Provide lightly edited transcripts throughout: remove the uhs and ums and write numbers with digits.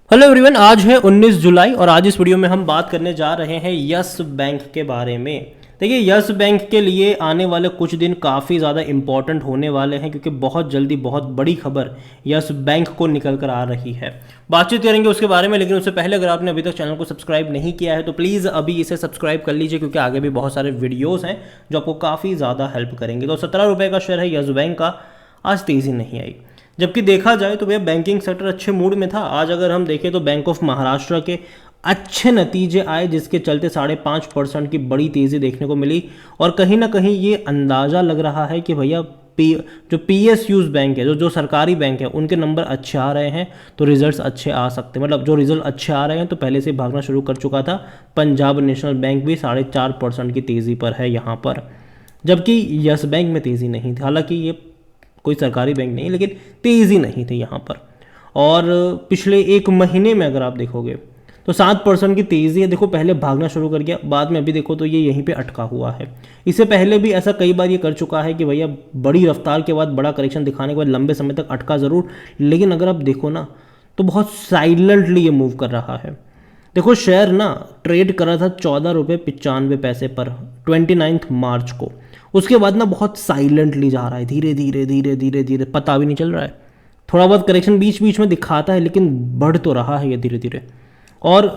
Hello everyone, आज है 19 जुलाई और आज इस वीडियो में हम बात करने जा रहे हैं यस बैंक के बारे में। देखिए, यस बैंक के लिए आने वाले कुछ दिन काफ़ी ज़्यादा इम्पॉर्टेंट होने वाले हैं क्योंकि बहुत जल्दी बहुत बड़ी खबर यस बैंक को निकल कर आ रही है। बातचीत करेंगे उसके बारे में, लेकिन उससे पहले अगर आपने अभी तक चैनल को सब्सक्राइब नहीं किया है तो प्लीज़ अभी इसे सब्सक्राइब कर लीजिए क्योंकि आगे भी बहुत सारे वीडियोज़ हैं जो आपको काफ़ी ज़्यादा हेल्प करेंगे। तो 17 रुपये का शेयर है यस बैंक का, आज तेज़ी नहीं आई। जबकि देखा जाए तो भैया बैंकिंग सेक्टर अच्छे मूड में था। आज अगर हम देखें तो बैंक ऑफ महाराष्ट्र के अच्छे नतीजे आए जिसके चलते 5.5% की बड़ी तेज़ी देखने को मिली। और कहीं ना कहीं ये अंदाज़ा लग रहा है कि भैया जो PSUs बैंक है, जो सरकारी बैंक है, उनके नंबर अच्छे आ रहे हैं तो रिजल्ट्स अच्छे आ सकते हैं। मतलब जो रिजल्ट अच्छे आ रहे हैं तो पहले से भागना शुरू कर चुका था। पंजाब नेशनल बैंक भी 4.5% की तेज़ी पर है यहाँ पर, जबकि यस बैंक में तेज़ी नहीं थी। हालांकि ये कोई सरकारी बैंक नहीं, लेकिन तेज़ी नहीं थी यहाँ पर। और पिछले एक महीने में अगर आप देखोगे तो 7% की तेज़ी है। देखो, पहले भागना शुरू कर गया, बाद में अभी देखो तो ये यहीं पे अटका हुआ है। इससे पहले भी ऐसा कई बार ये कर चुका है कि भैया बड़ी रफ्तार के बाद बड़ा करेक्शन दिखाने के बाद लंबे समय तक अटका ज़रूर, लेकिन अगर आप देखो ना तो बहुत साइलेंटली ये मूव कर रहा है। देखो, शेयर ना ट्रेड कर रहा था 14.95 रुपये पर 29 मार्च को। उसके बाद ना बहुत साइलेंटली जा रहा है, धीरे धीरे धीरे धीरे धीरे, पता भी नहीं चल रहा है। थोड़ा बहुत करेक्शन बीच बीच में दिखाता है लेकिन बढ़ तो रहा है ये धीरे धीरे। और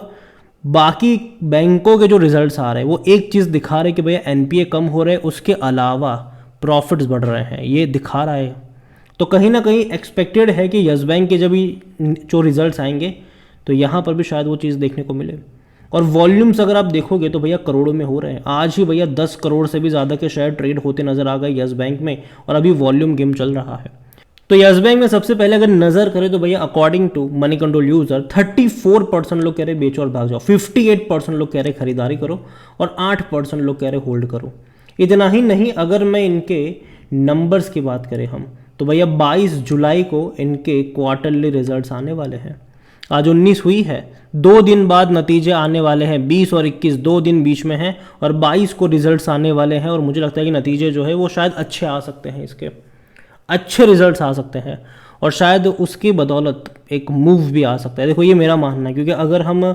बाकी बैंकों के जो रिजल्ट्स आ रहे हैं वो एक चीज़ दिखा रहे हैं कि भैया NPA कम हो रहे हैं, उसके अलावा प्रॉफिट्स बढ़ रहे हैं, ये दिखा रहा है। तो कहीं ना कहीं एक्सपेक्टेड है कि यस बैंक के जब भी जो रिजल्ट्स आएंगे तो यहाँ पर भी शायद वो चीज़ देखने को मिले। और वॉल्यूम्स अगर आप देखोगे तो भैया करोड़ों में हो रहे हैं। आज ही भैया 10 करोड़ से भी ज़्यादा के शेयर ट्रेड होते नजर आ गए यस बैंक में, और अभी वॉल्यूम गेम चल रहा है। तो यस बैंक में सबसे पहले अगर नज़र करें तो भैया according to Moneycontrol user 34% लोग कह रहे बेचो और भाग जाओ, 58% लोग कह रहे खरीदारी करो, और 8% लोग कह रहे होल्ड करो। इतना ही नहीं, अगर मैं इनके नंबर्स की बात करें हम तो भैया 22 जुलाई को इनके क्वार्टरली रिजल्ट्स आने वाले हैं। आज 19 हुई है, 2 दिन बाद नतीजे आने वाले हैं। 20 और 21 2 दिन बीच में हैं, और 22 को रिजल्ट्स आने वाले हैं। और मुझे लगता है कि नतीजे जो है वो शायद अच्छे आ सकते हैं, इसके अच्छे रिजल्ट्स आ सकते हैं, और शायद उसकी बदौलत एक मूव भी आ सकता है। देखो, ये मेरा मानना है, क्योंकि अगर हम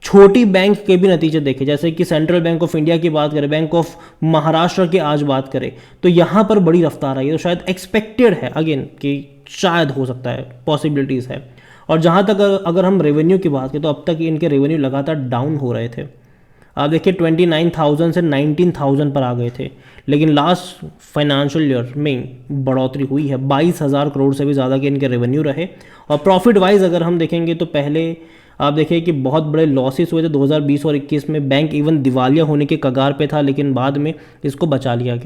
छोटी बैंक के भी नतीजे देखें, जैसे कि सेंट्रल बैंक ऑफ इंडिया की बात करें, बैंक ऑफ महाराष्ट्र की आज बात करें, तो यहाँ पर बड़ी रफ्तार आई है। तो शायद एक्सपेक्टेड है अगेन कि शायद हो सकता है, पॉसिबिलिटीज़ है। और जहाँ तक अगर हम रेवेन्यू की बात करें तो अब तक इनके रेवेन्यू लगातार डाउन हो रहे थे। आप देखिए 29,000 से 19,000 पर आ गए थे, लेकिन लास्ट फाइनेंशियल ईयर में बढ़ोतरी हुई है। 22,000 करोड़ से भी ज़्यादा के इनके रेवेन्यू रहे। और प्रॉफिट वाइज अगर हम देखेंगे तो पहले आप देखिए कि बहुत बड़े लॉसेस हुए थे 2020 और 21 में। बैंक इवन दिवालिया होने के कगार पे था, लेकिन बाद में इसको बचा लिया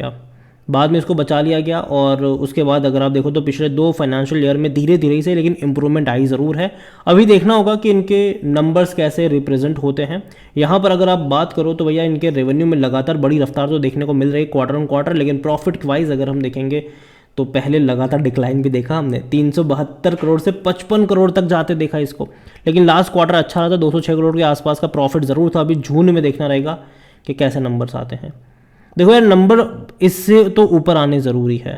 गया। और उसके बाद अगर आप देखो तो पिछले 2 फाइनेंशियल ईयर में धीरे धीरे से लेकिन इंप्रूवमेंट आई ज़रूर है। अभी देखना होगा कि इनके नंबर्स कैसे रिप्रेजेंट होते हैं। यहाँ पर अगर आप बात करो तो भैया इनके रेवेन्यू में लगातार बड़ी रफ्तार तो देखने को मिल रही है क्वार्टर ऑन क्वार्टर, लेकिन प्रॉफिट वाइज अगर हम देखेंगे तो पहले लगातार डिक्लाइन भी देखा हमने। 372 करोड़ से 55 करोड़ तक जाते देखा इसको, लेकिन लास्ट क्वार्टर अच्छा रहा था, 206 करोड़ के आसपास का प्रॉफिट ज़रूर था। अभी जून में देखना रहेगा कि कैसे नंबर्स आते हैं। देखो यार, नंबर इससे तो ऊपर आने ज़रूरी है,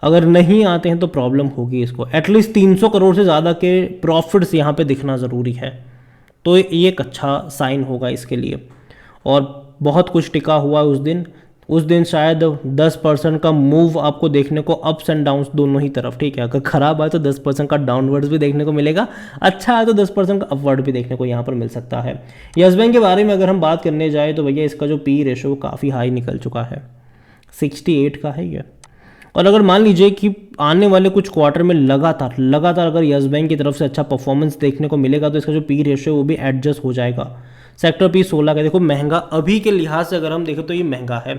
अगर नहीं आते हैं तो प्रॉब्लम होगी इसको। एटलीस्ट 300 करोड़ से ज़्यादा के प्रॉफिट्स यहाँ पे दिखना ज़रूरी है, तो ये एक अच्छा साइन होगा इसके लिए। और बहुत कुछ टिका हुआ है उस दिन शायद 10% का मूव आपको देखने को, अप्स एंड डाउन्स दोनों ही तरफ, ठीक है। अगर खराब आए तो 10% का डाउनवर्ड्स भी देखने को मिलेगा, अच्छा आए तो 10% का अपवर्ड भी देखने को यहाँ पर मिल सकता है। यस बैंक के बारे में अगर हम बात करने जाए तो भैया इसका जो PE रेशो काफ़ी हाई निकल चुका है, 68 का है ये। और अगर मान लीजिए कि आने वाले कुछ क्वार्टर में लगातार अगर यस बैंक की तरफ से अच्छा परफॉर्मेंस देखने को मिलेगा तो इसका जो PE रेशो है वो भी एडजस्ट हो जाएगा। सेक्टर P 16 का, देखो महंगा अभी के लिहाज से अगर हम देखें तो ये महंगा है,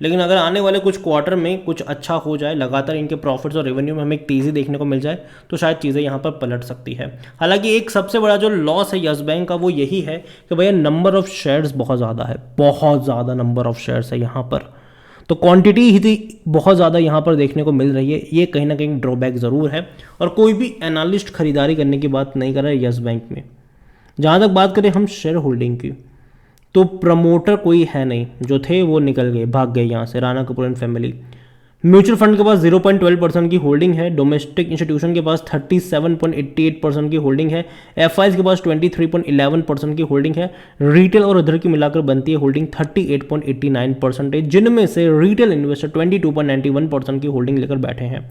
लेकिन अगर आने वाले कुछ क्वार्टर में कुछ अच्छा हो जाए, लगातार इनके प्रॉफिट्स और रेवेन्यू में हमें एक तेज़ी देखने को मिल जाए तो शायद चीज़ें यहाँ पर पलट सकती है। हालांकि एक सबसे बड़ा जो लॉस है यस बैंक का वो यही है कि भैया नंबर ऑफ शेयर्स बहुत ज़्यादा है, बहुत ज़्यादा नंबर ऑफ शेयर्स है यहाँ पर, तो क्वांटिटी ही बहुत ज़्यादा यहाँ पर देखने को मिल रही है। ये कहीं ना कहीं ड्रॉबैक ज़रूर है, और कोई भी एनालिस्ट खरीदारी करने की बात नहीं कर रहा है यस बैंक में। जहाँ तक बात करें हम शेयर होल्डिंग की, तो प्रमोटर कोई है नहीं, जो थे वो निकल गए, भाग गए यहाँ से, Rana Kapoor and family. Mutual fund के पास 0.12% की होल्डिंग है, डोमेस्टिक इंस्टीट्यूशन के पास 37.88% की होल्डिंग है, एफआईज के पास 23.11% की होल्डिंग है, रिटेल और अदर की मिलाकर बनती है होल्डिंग 38.89%, जिनमें से रिटेल इन्वेस्टर 22.91% की होल्डिंग लेकर बैठे हैं।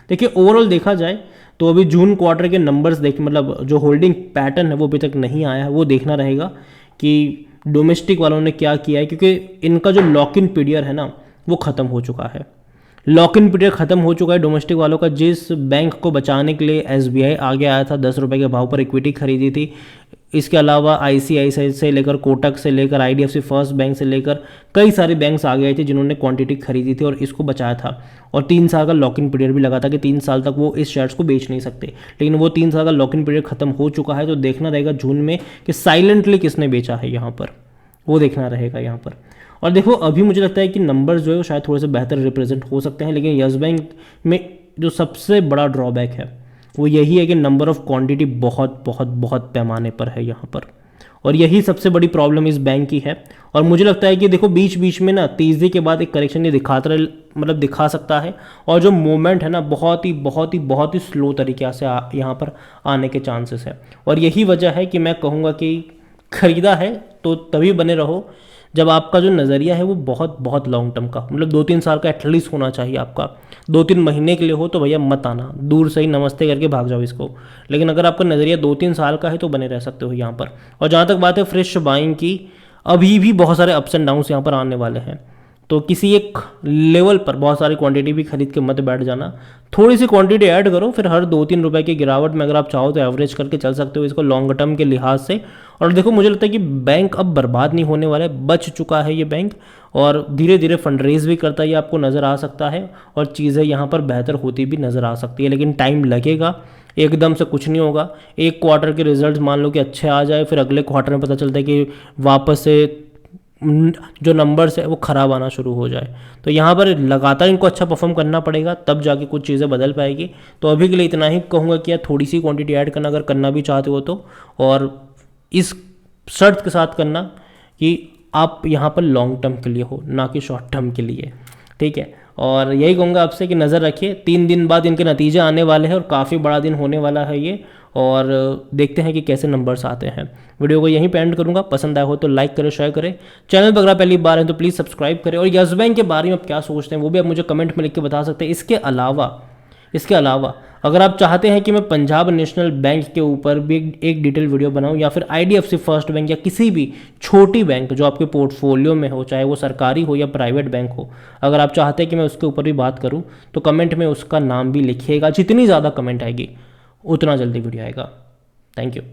देखिए ओवरऑल देखा जाए तो अभी जून क्वार्टर के नंबर्स देख, मतलब जो होल्डिंग पैटर्न है वो अभी तक नहीं आया है, वो देखना रहेगा कि डोमेस्टिक वालों ने क्या किया है, क्योंकि इनका जो लॉक इन पीरियड है ना वो ख़त्म हो चुका है। लॉक इन पीरियड खत्म हो चुका है डोमेस्टिक वालों का। जिस बैंक को बचाने के लिए एसबीआई आगे आया था, 10 रुपये के भाव पर इक्विटी खरीदी थी। इसके अलावा आईसीआईसीआई से लेकर कोटक से लेकर आईडीएफसी फर्स्ट बैंक से लेकर कई सारे बैंक्स आ गए थे जिन्होंने क्वांटिटी खरीदी थी और इसको बचाया था। और 3 साल का लॉक इन पीरियड भी लगा था कि 3 साल तक वो इस शेयर्स को बेच नहीं सकते, लेकिन वो 3 साल का लॉक इन पीरियड खत्म हो चुका है। तो देखना रहेगा जून में कि साइलेंटली किसने बेचा है यहाँ पर, वो देखना रहेगा यहाँ पर। और देखो अभी मुझे लगता है कि नंबर्स जो है वो शायद थोड़े से बेहतर रिप्रेजेंट हो सकते हैं, लेकिन यस बैंक में जो सबसे बड़ा ड्रॉबैक है वो यही है कि नंबर ऑफ क्वांटिटी बहुत बहुत बहुत पैमाने पर है यहाँ पर, और यही सबसे बड़ी प्रॉब्लम इस बैंक की है। और मुझे लगता है कि देखो बीच बीच में ना तीसरी के बाद एक करेक्शन ये दिखाता रहे, मतलब दिखा सकता है, और जो मूवमेंट है ना बहुत ही स्लो तरीके से यहाँ पर आने के चांसेस है। और यही वजह है कि मैं कहूँगा कि खरीदा है तो तभी बने रहो जब आपका जो नज़रिया है वो बहुत बहुत लॉन्ग टर्म का, मतलब 2-3 साल का एटलीस्ट होना चाहिए आपका। 2-3 महीने के लिए हो तो भैया मत आना, दूर से ही नमस्ते करके भाग जाओ इसको। लेकिन अगर आपका नज़रिया 2-3 साल का है तो बने रह सकते हो यहाँ पर। और जहाँ तक बात है फ्रेश बाइंग की, अभी भी बहुत सारे अप्स एंड डाउन्स यहाँ पर आने वाले हैं, तो किसी एक लेवल पर बहुत सारी क्वांटिटी भी खरीद के मत बैठ जाना। थोड़ी सी क्वांटिटी ऐड करो, फिर हर 2-3 रुपए की गिरावट में अगर आप चाहो तो एवरेज करके चल सकते हो इसको लॉन्ग टर्म के लिहाज से। और देखो मुझे लगता है कि बैंक अब बर्बाद नहीं होने वाला है, बच चुका है ये बैंक, और धीरे धीरे फंड रेज भी करता है, ये आपको नज़र आ सकता है, और चीज़ें यहाँ पर बेहतर होती भी नज़र आ सकती है। लेकिन टाइम लगेगा, एकदम से कुछ नहीं होगा। एक क्वार्टर के रिजल्ट मान लो कि अच्छे आ जाए, फिर अगले क्वार्टर में पता चलता है कि वापस से जो नंबर्स है वो ख़राब आना शुरू हो जाए। तो यहाँ पर लगातार इनको अच्छा परफॉर्म करना पड़ेगा, तब जाके कुछ चीज़ें बदल पाएगी। तो अभी के लिए इतना ही कहूँगा कि यार थोड़ी सी क्वांटिटी ऐड करना अगर करना भी चाहते हो तो, और इस शर्त के साथ करना कि आप यहाँ पर लॉन्ग टर्म के लिए हो, ना कि शॉर्ट टर्म के लिए, ठीक है। और यही कहूँगा आपसे कि नज़र रखिए, 3 दिन बाद इनके नतीजे आने वाले हैं और काफ़ी बड़ा दिन होने वाला है ये, और देखते हैं कि कैसे नंबर्स आते हैं। वीडियो को यहीं पे एंड करूँगा, पसंद आया हो तो लाइक करें, शेयर करें, चैनल पर अगर आप पहली बार हैं तो प्लीज़ सब्सक्राइब करें, और यस बैंक के बारे में आप क्या सोचते हैं वो भी आप मुझे कमेंट में लिख के बता सकते हैं। इसके अलावा अगर आप चाहते हैं कि मैं पंजाब नेशनल बैंक के ऊपर भी एक डिटेल वीडियो बनाऊं, या फिर आईडीएफसी फर्स्ट बैंक या किसी भी छोटी बैंक जो आपके पोर्टफोलियो में हो, चाहे वो सरकारी हो या प्राइवेट बैंक हो, अगर आप चाहते हैं कि मैं उसके ऊपर भी बात करूं तो कमेंट में उसका नाम भी लिखिएगा। जितनी ज़्यादा कमेंट आएगी उतना जल्दी वीडियो आएगा। Thank you.